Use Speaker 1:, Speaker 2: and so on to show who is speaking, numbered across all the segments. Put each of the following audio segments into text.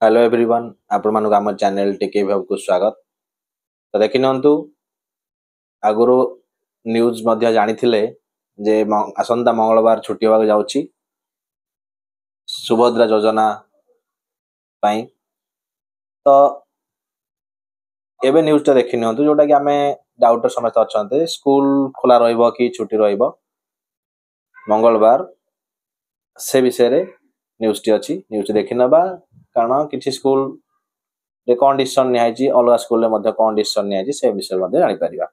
Speaker 1: Hello everyone आपण मानक आम चैनल टेके भाव को स्वागत। तो देखि नंतु आगुरु न्यूज मध्य जानी थिले जे आसंता मंगलवार छुट्टी होगा जाउची सुभद्रा योजना पाई। तो एबे न्यूज टा देखि नंतु जोटा कि आमे डाउटर समस्त अछंते स्कूल खोला रहइबो कि छुट्टी रहइबो मंगलवार से विषय रे न्यूज टी अछि। न्यूज देखि नबा कारण किछि स्कूल रे कोन डिसीजन नि आइछि अलगा स्कूल रे मध्ये कोन डिसीजन नि आइछि से विषय मध्ये जानि परिबा।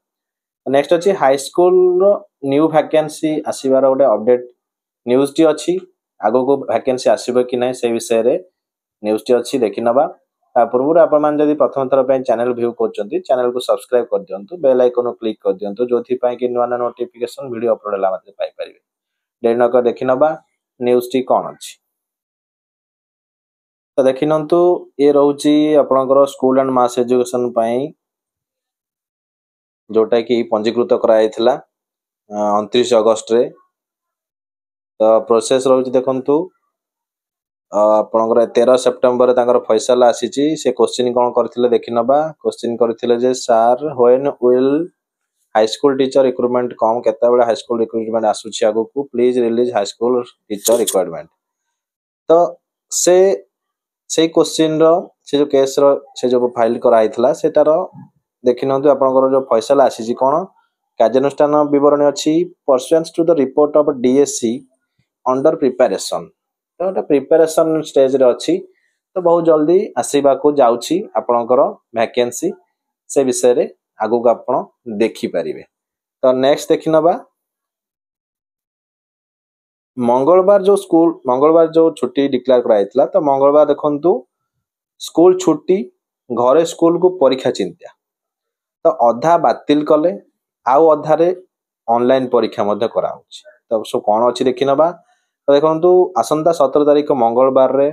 Speaker 1: नेक्स्ट अछि हाई स्कूल रो न्यू वैकेंसी आसीबार गोटे अपडेट न्यूज टी अछि। आगो को वैकेंसी आसीबो कि नै से विषय रे न्यूज टी अछि देखि नबा। ता पूर्व आपण मान जदि प्रथम थर पे चैनल व्यू करचंती चैनल को सब्सक्राइब कर दियंतु बेल आइकन क्लिक कर दियंतु जोथि पय कि नुवा नोटिफिकेशन वीडियो अपलोड होला मात्रे पाइ परिबे। देर नकर देखि नबा न्यूज टी कोन अछि। तो देखि नंतु ये रहउची आपनकर स्कूल एंड मास एजुकेशन पई जोटा कि पंजीकृत कराइथिला 29 अगस्त रे। तो प्रोसेस रहउची देखंतु आपनकर 13 सितंबर रे तांकर फैसला आसीची। से क्वेश्चन कोन करथिले देखि नबा। क्वेश्चन करथिले जे sir when will high school teacher recruitment come केता बेला हाई स्कूल रिक्रूटमेंट आसुची आगो को please release high school teacher requirement. तो से क्वेश्चन रो से जो केस रो से जो फाइल कराइथिला सेटार देखि नंतु आपनकर जो फैसला आसीची कोन कार्यानुष्ठान विवरणी अछि pursuance to the report of DSC under preparation. तो एटा प्रिपरेशन स्टेज रे अछि। तो बहुत जल्दी आसीबा को जाउची आपनकर वैकेंसी से विषय रे आगो को आपण देखि परिबे। तो नेक्स्ट देखि नबा मंगलवार जो छुट्टी डिक्लेयर कराइथिला। तो मंगलवार देखंतु स्कूल छुट्टी घरे स्कूल को परीक्षा चिंता। तो अधा बातिल कले आउ अधा रे ऑनलाइन परीक्षा मध्ये कराउछि। तो सो कोन अछि देखि नबा। तो देखंतु आसंता 17 तारिख मंगलवार रे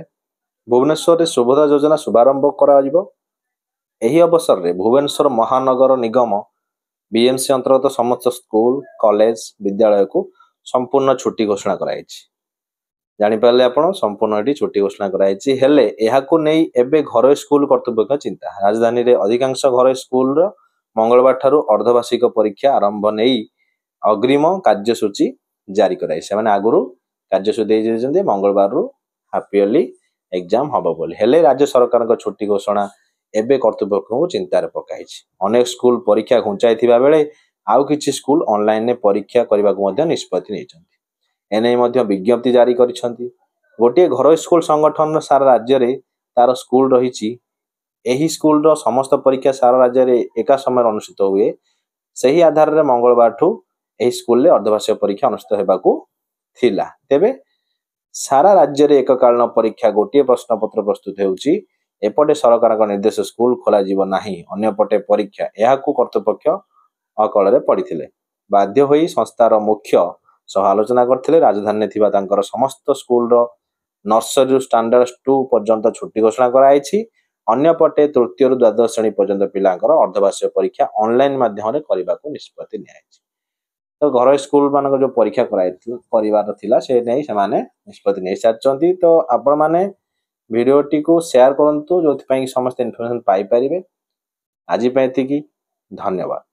Speaker 1: भुवनेश्वर रे सुभद्रा योजना शुभारंभ करा जिवो। एही अवसर रे भुवनेश्वर महानगर निगम बीएमसी अंतर्गत समस्त स्कूल कॉलेज विद्यालय को संपूर्ण छुट्टी घोषणा कराइछि। जानि पाले आपण संपूर्ण एटी छुट्टी घोषणा कराइछि। हेले एहा को नै एबे घर स्कूल कर्तृपक्ष चिंता। राजधानी रे अधिकांश घर स्कूल रो मंगलवार ठारू अर्धवार्षिक परीक्षा आरंभ नै अग्रिम कार्यसूची जारी कराइ। से माने आगुरु कार्यसूची दे जेजंदे मंगलवार रु हाफ ईयरली एग्जाम हबो बोली। हेले राज्य सरकार को छुट्टी घोषणा एबे कर्तृपक्ष को चिंता रे पकाइछि। अनेक स्कूल परीक्षा घुंचाई थिबा बेले आउ किछि स्कूल ऑनलाइन ने परीक्षा करबा को मध्ये निष्पत्ति नेछंती। एनै मध्ये विज्ञप्ति जारी करिसंती। गोटे घर स्कूल संगठन सारा राज्य रे तार स्कूल रहिछि। एही स्कूल रो समस्त परीक्षा सारा राज्य रे एका समय अनुष्ठित हुए। सही आधार रे मंगलवार ठू एही स्कूल रे अर्धवार्षिक परीक्षा अनुष्ठित हेबाकू थिला। तेबे सारा राज्य रे एककालीन परीक्षा गोटे प्रश्न पत्र प्रस्तुत हेउची। एपटे सरकार का निर्देश स्कूल खोला जीव नाही अन्य पटे परीक्षा एहाकू कर्तृपक्ष अकल रे पड़िथिले। बाध्य होई संस्थार मुख्य सह आलोचना करथिले। राजधानी थिबा तांकर समस्त स्कूल रो नर्सरी स्टैंडर्ड 2 पर्यंत छुट्टी घोषणा कराइछि। अन्य पटे तृतीय रु द्वादश श्रेणी पर्यंत पिलांकर अर्धवार्षिक परीक्षा ऑनलाइन माध्यम रे करबा को निष्पत्ति नियाइछि। तो घर स्कूल मानक जो परीक्षा कराइथिल परिवार थिला से नै से माने निष्पत्ति नै साचंती। तो आपण माने वीडियो टी को शेयर करंतु जोथि पई समस्त इन्फॉर्मेशन पाई परिबे। आजि पय एतिकी धन्यवाद।